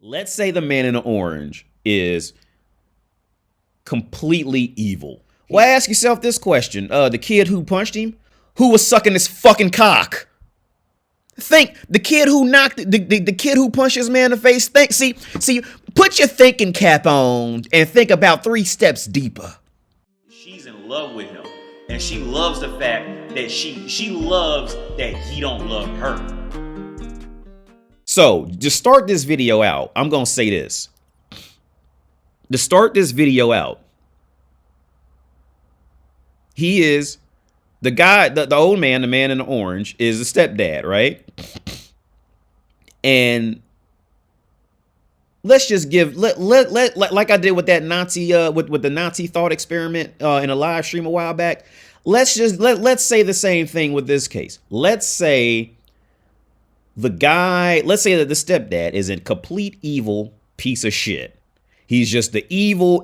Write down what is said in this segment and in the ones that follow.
Let's say the man in the orange is completely evil. Well, ask yourself this question. The kid who punched him, who was sucking his fucking cock? Think the kid who knocked the kid who punched his man in the face. See, put your thinking cap on and think about 3 steps deeper. She's in love with him, and she loves the fact that she loves that he don't love her. So, to start this video out, I'm going to say this. To start this video out, he is the guy, the old man, the man in the orange, is the stepdad, right? And let's just give, like I did with that Nazi, with the Nazi thought experiment in a live stream a while back. Let's say the same thing with this case. Let's say that the stepdad is a complete evil piece of shit. He's just the evil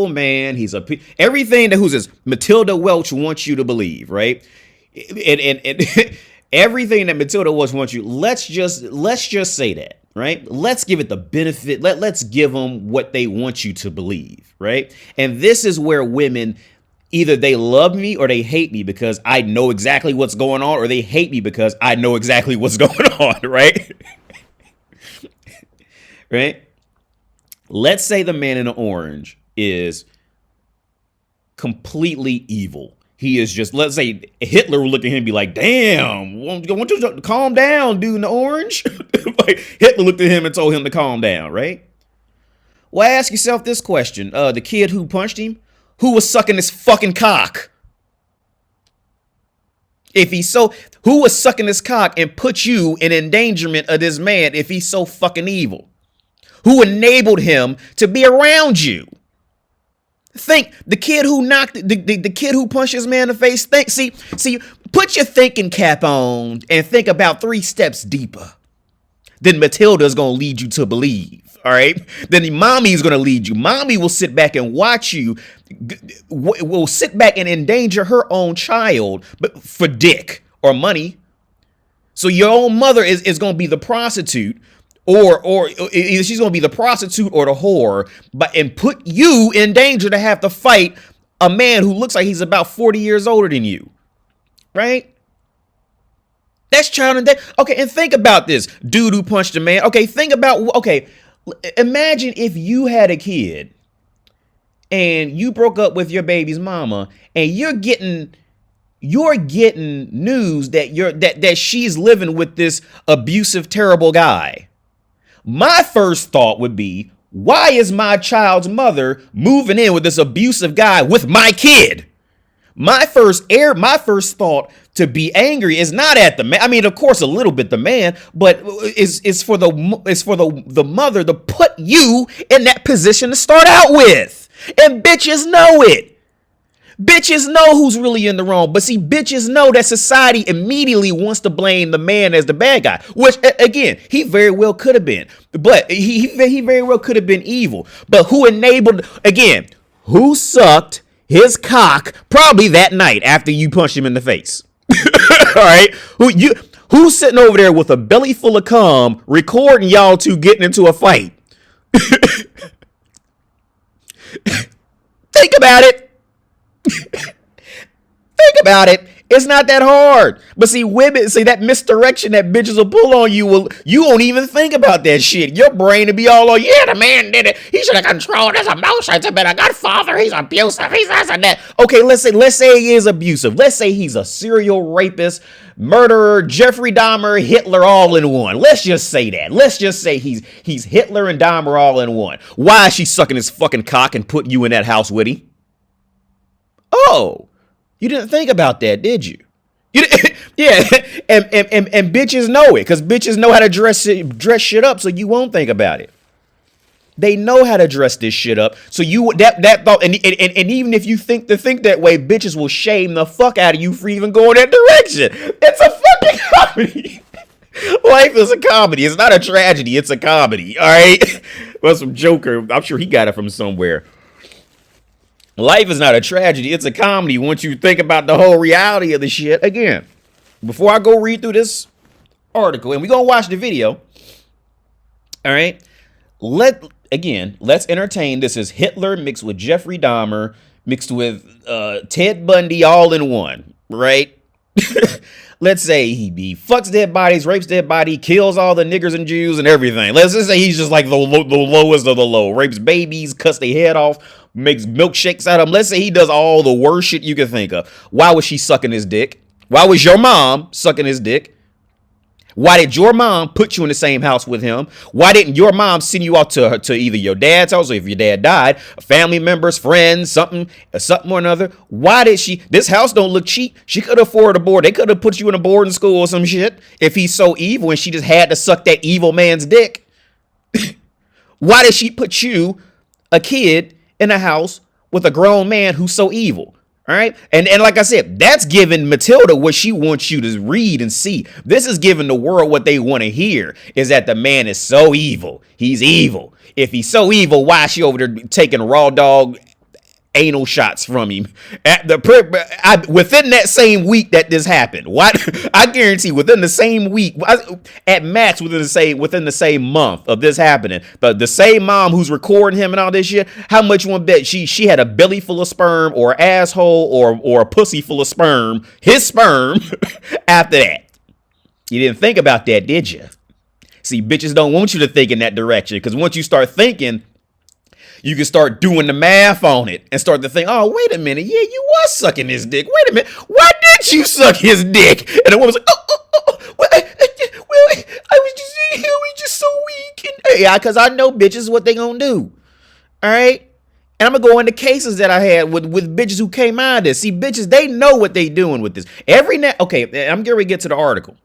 man. He's everything that who's this Matilda Welch wants you to believe, right? And everything that Matilda Welch wants you. Let's just say that, right? Let's give it the benefit. Let's give them what they want you to believe, right? And this is where women, either they love me or they hate me because I know exactly what's going on, or they hate me because I know exactly what's going on, right? Right? Let's say the man in the orange is completely evil. He is just, let's say Hitler would look at him and be like, damn, won't you calm down, dude in the orange? Like Hitler looked at him and told him to calm down, right? Well, ask yourself this question. The kid who punched him, who was sucking his fucking cock? Who was sucking his cock and put you in endangerment of this man if he's so fucking evil? Who enabled him to be around you? Think the kid who knocked the kid who punched his man in the face. See, put your thinking cap on and think about 3 steps deeper. Then Matilda's gonna lead you to believe. All right. Then mommy's gonna lead you. Mommy will sit back and watch you. Will sit back and endanger her own child, but for dick or money. So your own mother is gonna be the prostitute. Or either she's going to be the prostitute or the whore, and put you in danger to have to fight a man who looks like he's about 40 years older than you. Right? That's child endangerment. Okay, and think about this. Dude who punched a man. Okay, imagine if you had a kid and you broke up with your baby's mama and you're getting news that she's living with this abusive, terrible guy. My first thought would be, why is my child's mother moving in with this abusive guy with my kid? My first thought to be angry is not at the man. I mean, of course, a little bit the man, but is for the mother to put you in that position to start out with. And bitches know it. Bitches know who's really in the wrong. But see, bitches know that society immediately wants to blame the man as the bad guy, which, again, he very well could have been. But he very well could have been evil. But who sucked his cock probably that night after you punched him in the face? All right. Who's sitting over there with a belly full of cum recording y'all two getting into a fight? Think about it. Think about it. It's not that hard. But see, women, that misdirection that bitches will pull on you, you won't even think about that shit. Your brain will be all on, yeah, the man did it. He should have controlled his emotions. But a good father, he's abusive. He's this and that. Okay, let's say he is abusive. Let's say he's a serial rapist, murderer, Jeffrey Dahmer, Hitler all in one. Let's just say that. Let's just say he's Hitler and Dahmer all in one. Why is she sucking his fucking cock and putting you in that house with him? Oh, you didn't think about that, did you? Yeah, and bitches know it, because bitches know how to dress shit up, so you won't think about it. They know how to dress this shit up, so that thought, and even if you think that way, bitches will shame the fuck out of you for even going that direction. It's a fucking comedy. Life is a comedy. It's not a tragedy. It's a comedy. All right. Well, some joker. I'm sure he got it from somewhere. Life is not a tragedy. It's a comedy once you think about the whole reality of the shit. Again, before I go read through this article, and we're going to watch the video. All right. Let's entertain. This is Hitler mixed with Jeffrey Dahmer mixed with Ted Bundy all in one, right? Let's say he fucks dead bodies, rapes dead body, kills all the niggers and Jews and everything. Let's just say he's just like the lowest of the low. Rapes babies, cuts their head off, makes milkshakes out of them. Let's say he does all the worst shit you can think of. Why was she sucking his dick? Why was your mom sucking his dick? Why did your mom put you in the same house with him? Why didn't your mom send you out to either your dad's house, or if your dad died, family members, friends, something or another? Why did she? This house don't look cheap. She could afford a board. They could have put you in a boarding school or some shit if he's so evil and she just had to suck that evil man's dick. Why did she put you, a kid, in a house with a grown man who's so evil? All right. And like I said, that's giving Matilda what she wants you to read and see. This is giving the world what they want to hear, is that the man is so evil. He's evil. If he's so evil, why is she over there taking raw dog anal shots from him within that same week that this happened? What? I guarantee within the same week, at max within the same month of this happening, but the same mom who's recording him and all this shit, how much you want to bet she had a belly full of sperm or asshole or a pussy full of sperm, his sperm, after that? You didn't think about that, did you? See, bitches don't want you to think in that direction, because once you start thinking, you can start doing the math on it and start to think, oh, wait a minute. Yeah, you was sucking his dick. Wait a minute. Why did you suck his dick? And the woman's like, well, I was just so weak. And, yeah, because I know bitches what they gonna do. All right. And I'm going to go into cases that I had with bitches who came out of this. See, bitches, they know what they doing with this. Okay, I'm getting ready to get to the article.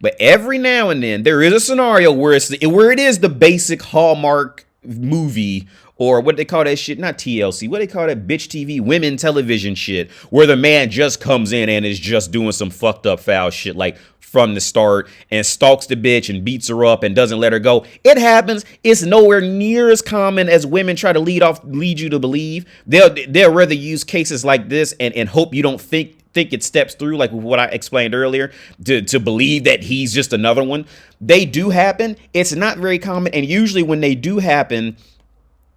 But every now and then, there is a scenario where it is the basic Hallmark movie, or what they call that shit, not TLC, what they call that bitch TV, women television shit, where the man just comes in and is just doing some fucked up foul shit, like from the start, and stalks the bitch and beats her up and doesn't let her go. It happens. It's nowhere near as common as women try to lead you to believe. They'll rather use cases like this and hope you don't think it steps through, like what I explained earlier, to believe that he's just another one. They do happen. It's not very common, and usually when they do happen,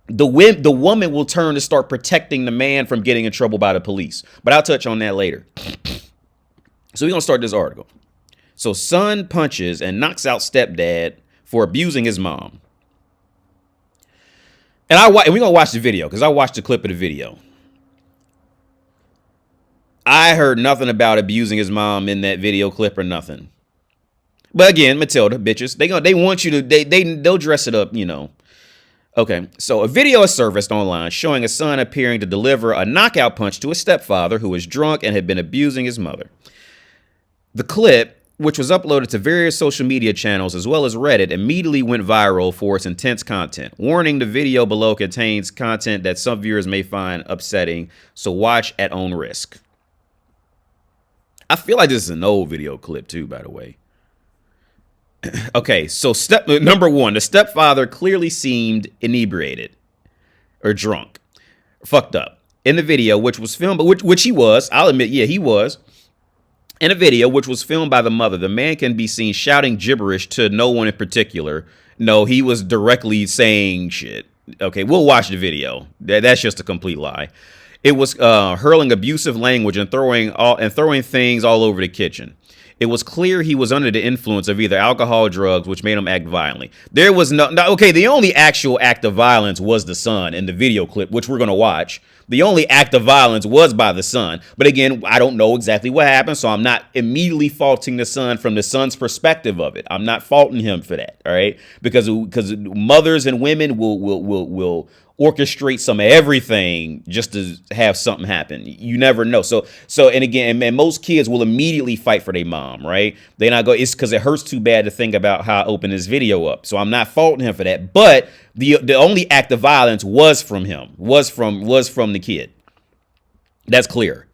the woman will turn to start protecting the man from getting in trouble by the police. But I'll touch on that later. So we're going to start this article. So son punches and knocks out stepdad for abusing his mom. And we're going to watch the video, because I watched the clip of the video. I heard nothing about abusing his mom in that video clip or nothing. But again, Matilda, bitches, they want you to, they'll dress it up, you know. Okay, so a video is surfaced online showing a son appearing to deliver a knockout punch to his stepfather who was drunk and had been abusing his mother. The clip, which was uploaded to various social media channels as well as Reddit, immediately went viral for its intense content. Warning, the video below contains content that some viewers may find upsetting, so watch at own risk. I feel like this is an old video clip too, by the way. Okay, so number one, the stepfather clearly seemed inebriated or drunk, fucked up. In the video, which was filmed, which he was, I'll admit, yeah, he was. In a video, which was filmed by the mother, the man can be seen shouting gibberish to no one in particular. No, he was directly saying shit. Okay, we'll watch the video. That's just a complete lie. It was hurling abusive language and throwing things all over the kitchen. It was clear he was under the influence of either alcohol or drugs, which made him act violently. There was okay, the only actual act of violence was the son in the video clip, which we're going to watch. The only act of violence was by the son. But again, I don't know exactly what happened, so I'm not immediately faulting the son from the son's perspective of it. I'm not faulting him for that, all right? Because mothers and women will orchestrate some of everything just to have something happen. You never know. So and again, and most kids will immediately fight for their mom, right? They not go. It's because it hurts too bad to think about how I opened this video up. So I'm not faulting him for that. But the only act of violence was from him. Was from the kid. That's clear.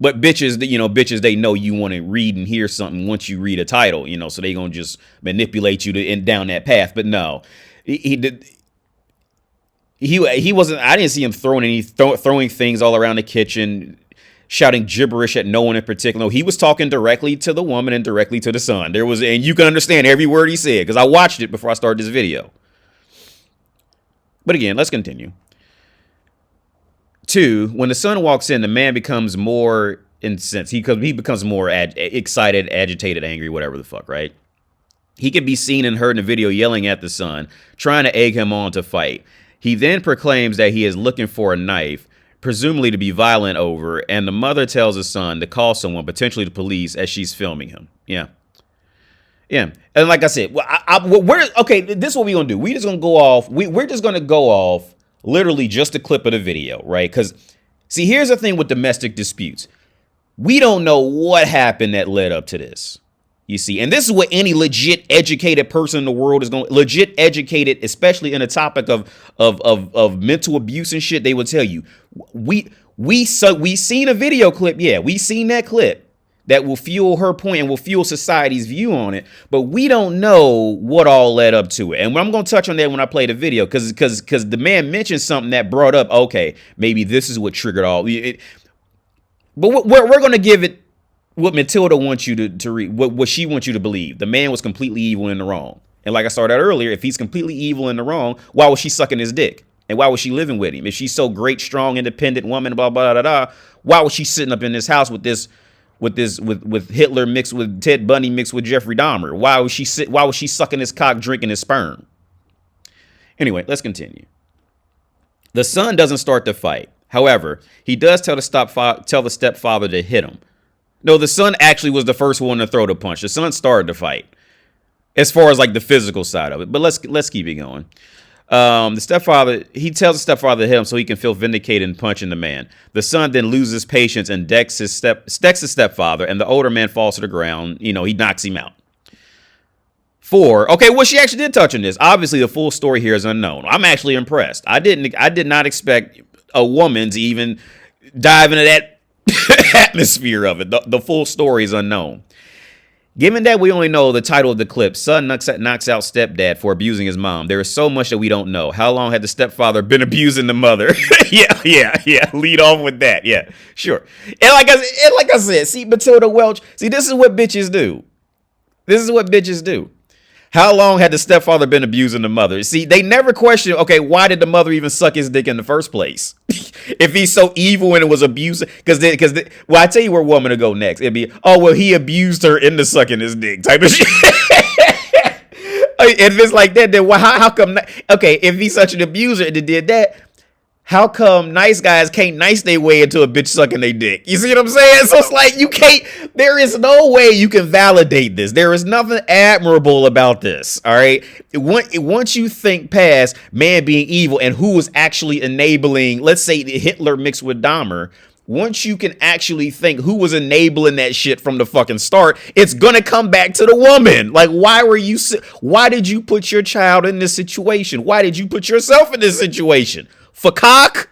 But bitches, they know you want to read and hear something once you read a title, so they gonna just manipulate you down that path. But no, he wasn't. I didn't see him throwing things all around the kitchen, shouting gibberish at no one in particular. No, he was talking directly to the woman and directly to the son. And you can understand every word he said because I watched it before I started this video. But again, let's continue. 2, when the son walks in, the man becomes more incensed. He becomes more excited, agitated, angry, whatever the fuck, right? He can be seen and heard in the video yelling at the son, trying to egg him on to fight. He then proclaims that he is looking for a knife, presumably to be violent over, and the mother tells the son to call someone, potentially the police, as she's filming him. Yeah. Yeah. And like I said, okay, this is what we're going to do. We're just going to go off. We're just going to go off literally just a clip of the video, right? Because, see, here's the thing with domestic disputes. We don't know what happened that led up to this. You see, and this is what any legit educated person in the world is going to, legit educated, especially in a topic of mental abuse and shit, they will tell you. We seen a video clip. Yeah, we seen that clip that will fuel her point and will fuel society's view on it. But we don't know what all led up to it. And I'm going to touch on that when I play the video, because the man mentioned something that brought up, okay, maybe this is what triggered all it. But we're going to give it what Matilda wants you to read, what she wants you to believe. The man was completely evil and in the wrong. And like I started out earlier, if he's completely evil and in the wrong, why was she sucking his dick? And why was she living with him? If she's so great, strong, independent woman, blah, blah, blah, blah, why was she sitting up in this house with Hitler mixed with Ted Bundy mixed with Jeffrey Dahmer? Why was she sucking his cock, drinking his sperm? Anyway, let's continue. The son doesn't start the fight. However, he does tell the stepfather to hit him. No, the son actually was the first one to throw the punch. The son started the fight, as far as like the physical side of it. But let's keep it going. He tells the stepfather to hit him so he can feel vindicated and punching the man. The son then loses patience and decks his stepfather, and the older man falls to the ground. You know, he knocks him out. 4. Okay, well, she actually did touch on this. Obviously, the full story here is unknown. I'm actually impressed. I did not expect a woman to even dive into that atmosphere of it. The full story is unknown. Given that we only know the title of the clip, son knocks out stepdad for abusing his mom, there is so much that we don't know. How long had the stepfather been abusing the mother? Yeah. Lead off with that. Yeah, sure. And like I said, see, Matilda Welch, see, this is what bitches do. How long had the stepfather been abusing the mother? See, they never question, okay, why did the mother even suck his dick in the first place? If he's so evil and it was abuse, well, I tell you where woman to go next. It'd be, oh, well, he abused her into sucking his dick type of shit. If it's like that, then how come, okay, if he's such an abuser and did that, how come nice guys can't nice their way into a bitch sucking their dick? You see what I'm saying? So it's like, you can't, there is no way you can validate this. There is nothing admirable about this. All right. Once you think past man being evil and who was actually enabling, let's say Hitler mixed with Dahmer, once you can actually think who was enabling that shit from the fucking start, it's going to come back to the woman. Like, why did you put your child in this situation? Why did you put yourself in this situation? For cock?